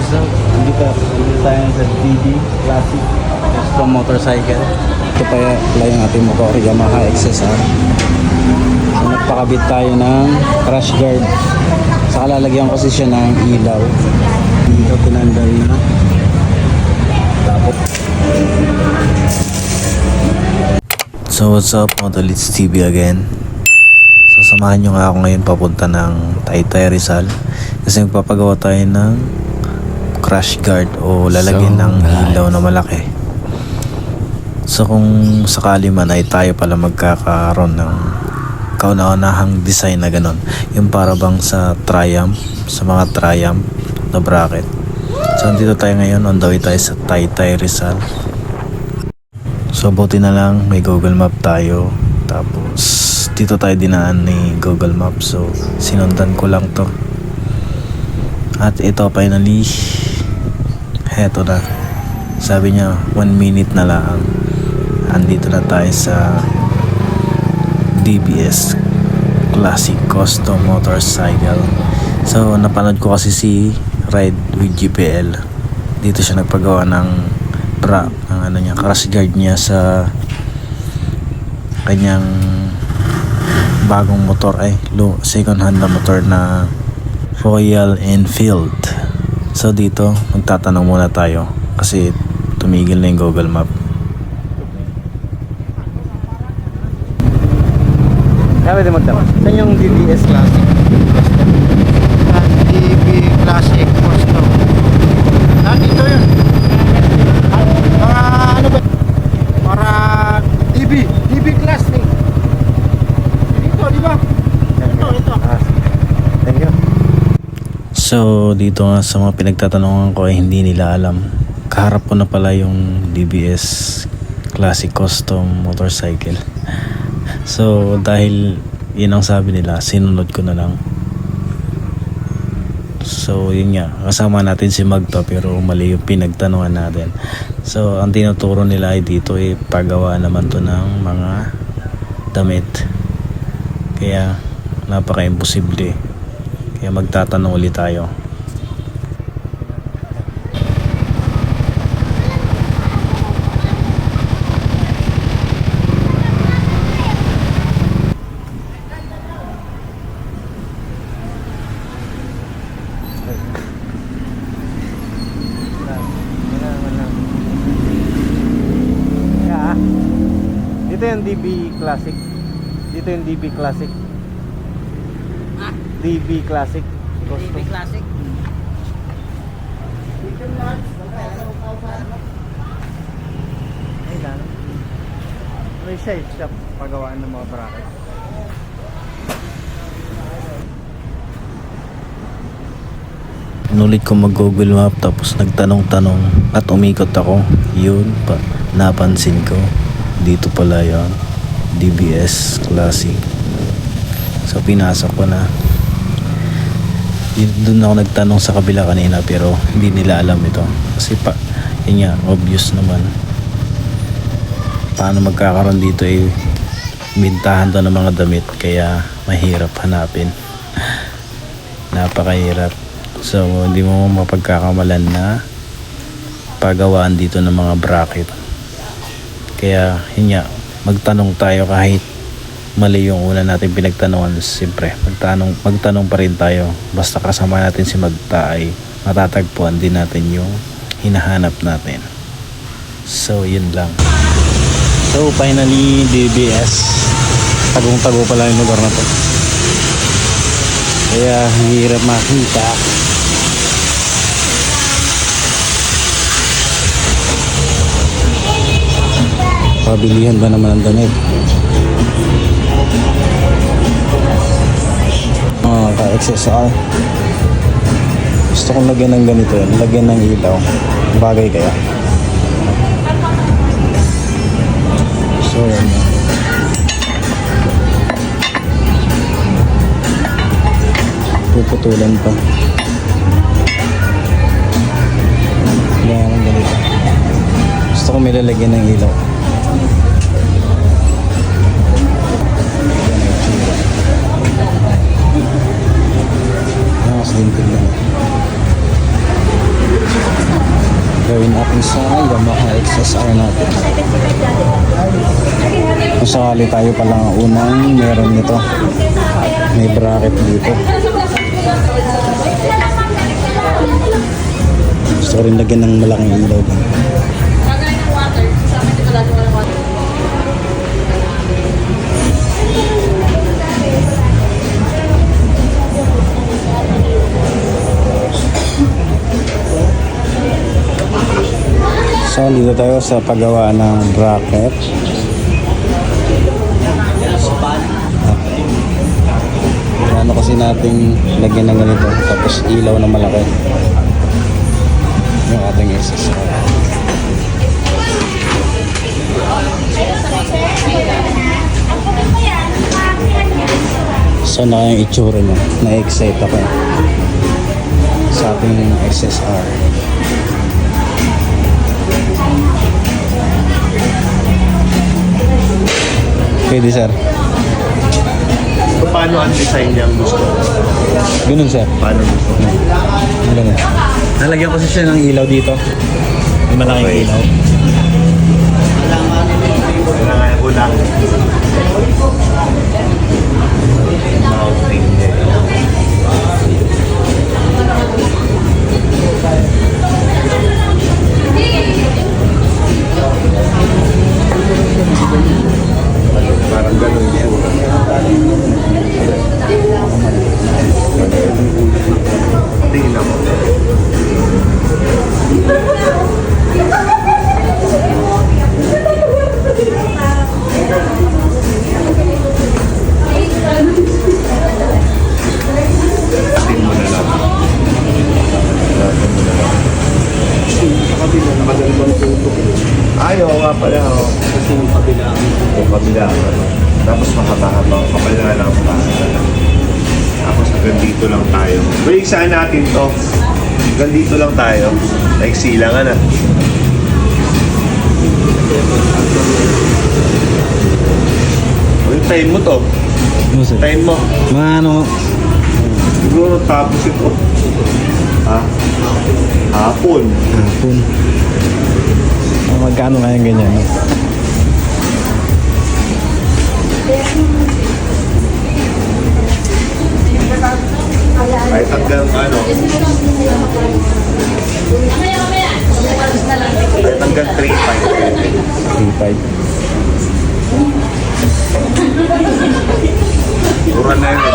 So, dito tayo sa DB Classic Custom Motorcycle. Ito pala yung ating motor, Yamaha XSR. So, nagpakabit tayo ng crash guard. Saka lalagyan ko kasi siya ng ilaw. Dito tinanggal na. Tapos So what's up mga tol, it's TV again. So samahan nyo nga ako ngayon papunta ng Taytay Rizal kasi magpapagawa tayo ng crash guard o lalagyan ng ilaw na malaki. So kung sakali man ay tayo pala magkakaroon ng kauna-unahang design na ganon, yung para bang sa Triumph, sa mga Triumph na bracket. So dito tayo ngayon, on the way tayo sa Taytay Rizal. So buti na lang may Google Map tayo. Tapos dito tayo dinaan ni Google Map. So sinundan ko lang to. At ito finally, heto na. Sabi niya 1 minute na lang. Andito na tayo sa DBS Classic Custom Motorcycle. So napanood ko kasi si Ride with GPL. Dito siya nagpagawa ng crash guard niya sa kanyang bagong motor, second hand na motor na Royal Enfield. So dito magtatanong muna tayo kasi tumigil na yung Google Map. sabi din magtanong, saan yung DBS Classic? DB Classic Custom. Dito yun. Para ano ba? Para DB Classic. Dito, di ba? Ito. Thank you. So dito nga sa mga pinagtatanungan ko ay hindi nila alam. Kaharap ko na pala yung DBS Classic Custom Motorcycle. So dahil yun ang sabi nila, sinunod ko na lang. So yun nga, kasama natin si Magto pero mali yung pinagtanungan natin. So ang tinuturo nila ay dito ay paggawa naman to ng mga damit. Kaya napaka-imposible. Kaya magtatanong ulit tayo. Dito yung DB Classic. Dito yung DB Classic. DB Classic. DB Classic. May side shop pagawaan ng mga bracket. Nulit ko mag Google Map tapos nagtanong-tanong at umikot ako. Yun pa, napansin ko. Dito pala yun, DBS Classic. So pinasok ko na. Doon ako nagtanong sa kabila kanina pero hindi nila alam ito. Kasi yun nga, obvious naman. Paano magkakaroon dito bintahan to ng mga damit kaya mahirap hanapin. Napakahirap. So hindi mo mapagkakamalan na pagawaan dito ng mga bracket. Kaya yun nga, magtanong tayo kahit mali yung una natin pinagtanungan. Siyempre magtanong pa rin tayo. Basta kasama natin si Magta ay matatagpuan din natin yung hinahanap natin. So yun lang. So finally, DBS. Tagong-tago pala yung lugar na to. Kaya hirap makita. Pabilihan ba naman ang damit? Ka-XSR. Gusto kong lagyan ng ganito yun. Lagyan ng ilaw. Bagay kaya. So yan. Puputulan pa. Kailangan ng ganito. Gusto ko may lalagyan ng ilaw. Mas din tignan. natin sa Yamaha XSR natin. Kung sakali tayo palang unang meron nito. May bracket dito. Gusto ko rin lagyan ng malaking ilaw din. So, dito tayo sa paggawa ng bracket. Ano kasi nating lagyan ng ganito, tapos ilaw na malaki. Yung ating SSR. So, na yung itsura niya. Na-excite ako sa ating SSR. Pwede, sir. Paano ang design niya gusto? Ganun, sir. Paano gusto? Ganun. Nalagyan kasi siya ng ilaw dito. May malaking Okay. ilaw. Kailangan ko lang. Mounting niya. Parang ganun po. Tingnan mo. Atin mo na lang. Atin mo na lang. Ayaw nga pala. Oh. Kasi yung kabila. Yung kabila. Ano. Tapos makatahabang. Kapala na lang makatahabang. Tapos hanggang dito lang tayo. Wait, saan natin to? Hanggang dito lang tayo. Like silangan na. Uy, time mo to. Ano, sir? Time mo. Mga ano, Siguro tapos ito. Ha? Hapon. hapon. Magkano kayang ganyan? Kahit hanggang ano. Kahit hanggang 3.5. 3.5. Mura na yun.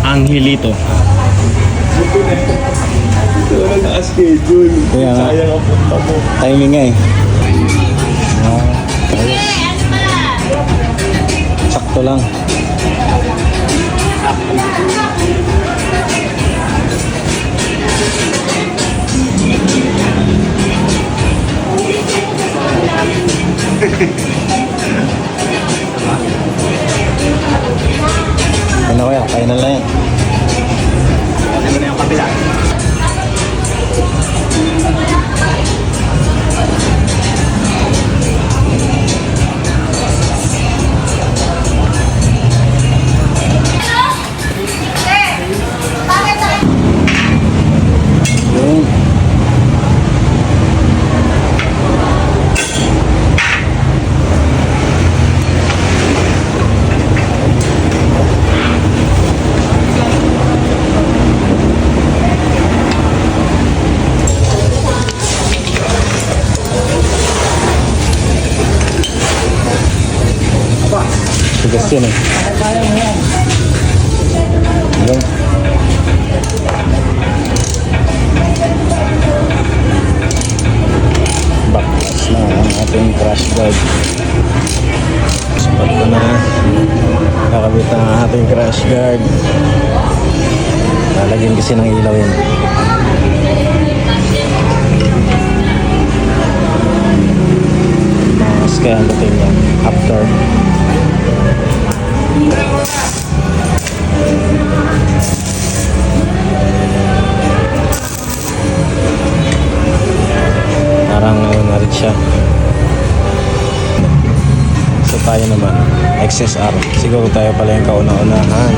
Angelito. Ito na naka-schedule. Kaya nga. Sayang ang punta mo. Timing nga eh. Sakto lang. Ano kaya? Kaya na lang yan. Ano na yung kabila? Yun. Tigas yun eh. Yun. Backlas na ang ating crash guard. Sapat ko na. Kakabit na ang ating crash guard. Lalagyan kasi ng ilaw yan. Mas kaya ang dating yan. After. Parang ngayon na rin siya. So tayo naman, XSR. Siguro tayo pala yung kauna-unahan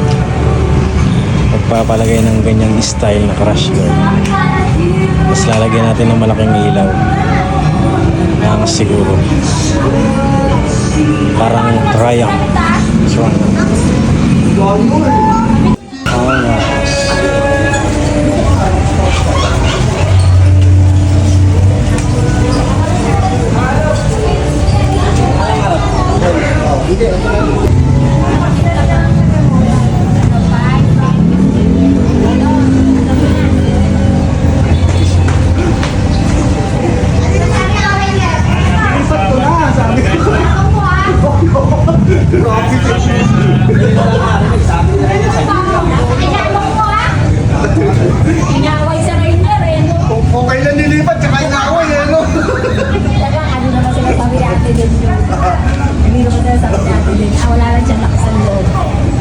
magpapalagay ng ganyang style na crash guard. Tapos lalagyan natin ng malaking ilaw. Angas siguro. Parang triumph. Angas. Inaway sa Rainier eh, no? Kung kailan nilipat, tsaka inaway eh, no? Talaga, ano naman sila sabi ni Ate Din yun. Hindi naman sila sabi ni Ate Din. Ah, wala lang siya lakas ng loob.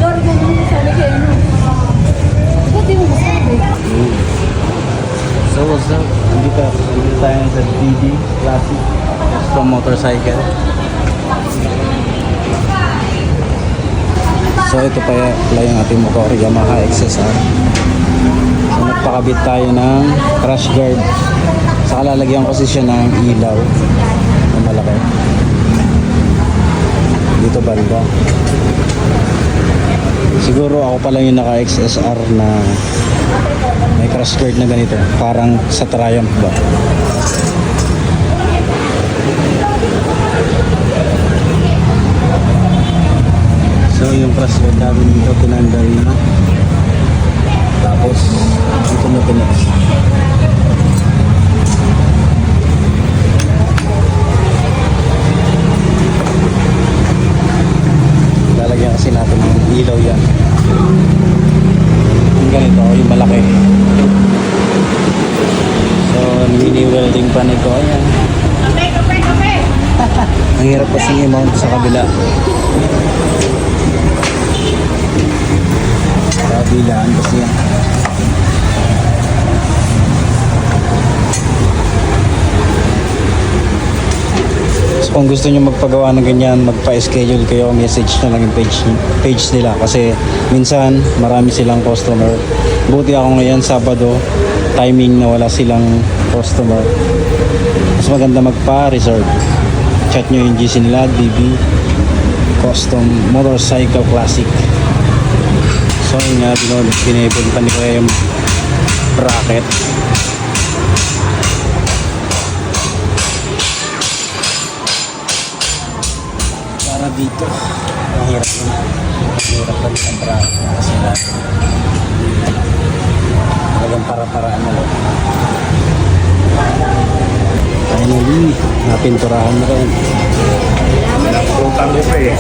Lord, kung hindi mo sabi kayo, no? Ba't di mo masabi? So what's up? Dito tayo sa DD Classic Custom Motorcycle. So ito pala yung ating motor, Yamaha XSR. So nagpakabit tayo ng crash guard. Saka lalagyan ko kasi siya ng ilaw na malaki. Dito banda. Siguro ako pa lang yung naka XSR na may crash guard na ganito. Parang sa Triumph ba? So yung crash guard natin dito tinanggal na. Tapos dito na tinex. Lalagyan kasi natin ng ilaw yan. Yung ganito, yung malaki. So mini-welding pa nito. Ayan. Ang hirap kasi i-mount sa kabila. Kabilaan kasi yan. So kung gusto nyo magpagawa ng ganyan, magpa-schedule kayo, message nyo lang yung page nila. Kasi minsan marami silang customer. Buti ako ngayon, Sabado, timing na wala silang customer. Mas maganda magpa-reserve. Chat nyo yung GC nila, DB Custom Motorcycle Classic. So yun nga, binibunta ni Kuya yung bracket. Para dito, mahirap na. Mahirap lang ang bracket kasi natin. Talagang para-paraan na lang. Finally, napinturahan na rin. Naputang mo pa eh.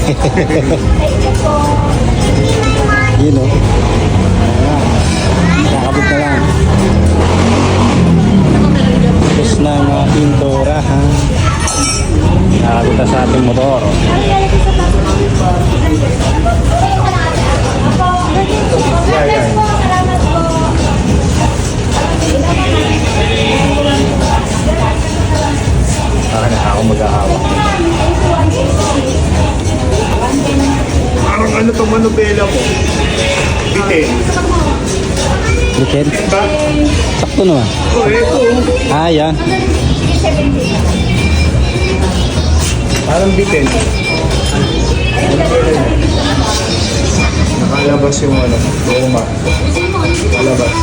Yun o. Nakakabit na lang. Tapos na mga pinturahan. Nakakabit na sa ating motor. Ako mag-ahawak. Parang ano tong manubela mo? Bitin. Bitin? Ba? Sakto naman. Oh, ito. Ah, yan. Parang bitin. Nakalabas yung ano, goma. Nakalabas.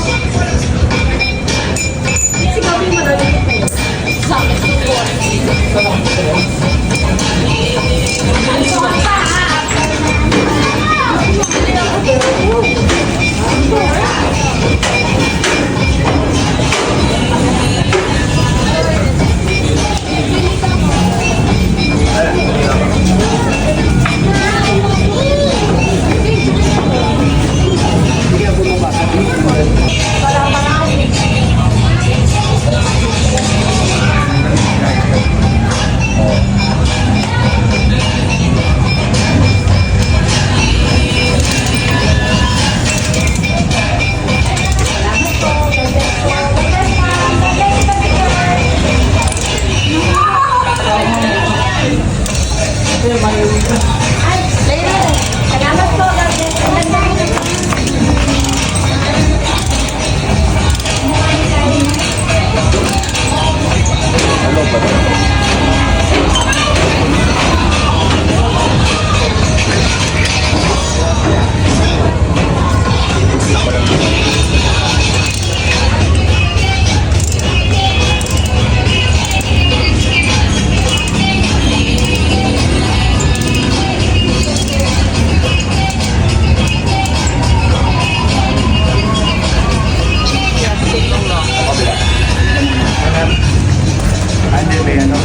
kasi ano.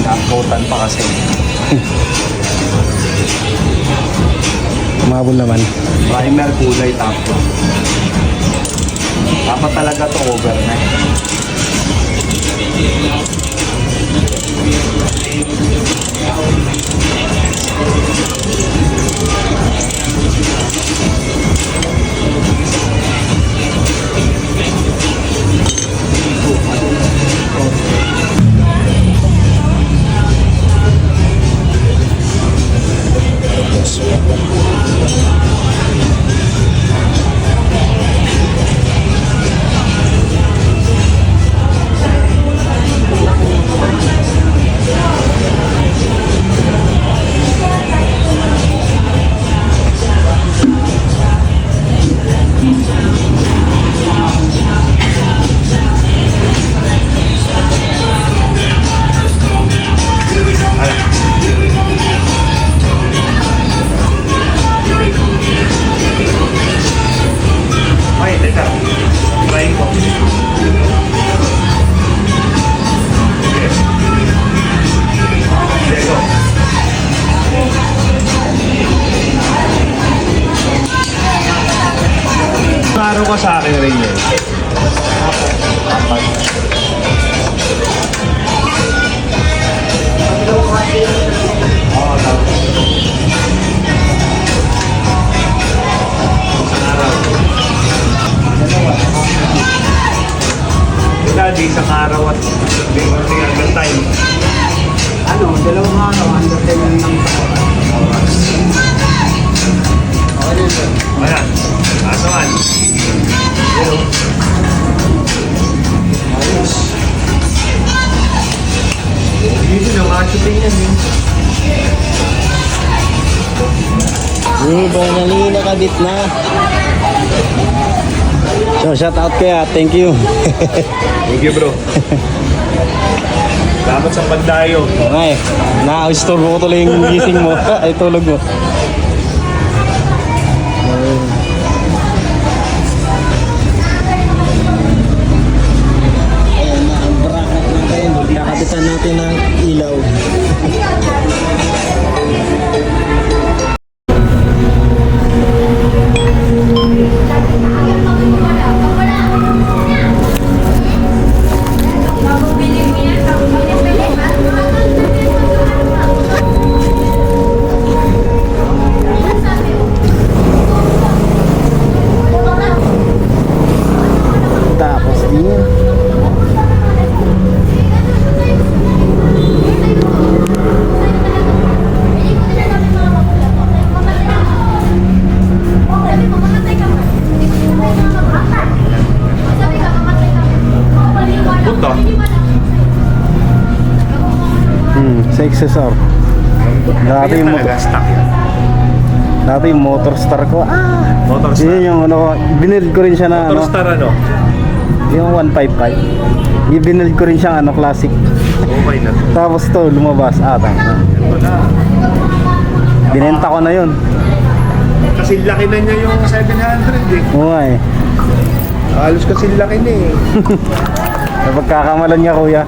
Nakutan pa kasi. Umabol naman. Primer kulay tapos. Dapat talaga to overnight. Ay, teka. Try ko. Yes. Lego. Klaro ka sa akin rin yun. Apat. Oo, tapos. Isang araw. Lagi isang araw at hanggang time. Ano, dalawang araw, under 10 lang oras. Wala. Kasaman. Hello. Ayos. Dito na, makashooting yan eh. Bang nali nakabit na. So, shout out kaya. Thank you. Thank you, bro. Salamat sa pandayo. Okay. Na-istorbo ko tuloy yung gising mo. Ay, tulog mo. Ayan na, ang bracket natin. Kakabitan natin ng ilaw. Tapos din. Punta. Sa accessor. Dati yung motor, Talaga, stock yan. dati yung motor star ko. Motor Star. Yun yung ano, binild ko rin siya na Motor ano, Star ano? yung 155. Ibinild ko rin siya ano, classic. Okay na to. Tapos to lumabas. Tama. Ito na. Binenta ko na yun. Kasi laki na niya yung 700 eh. Oo nga eh. Halos kasi laki na eh. Napagkakamalan niya kuya.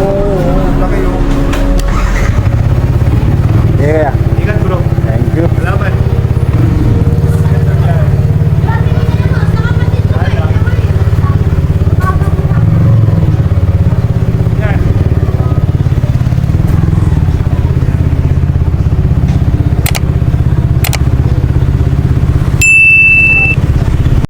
Oo, laki yung... Yeah.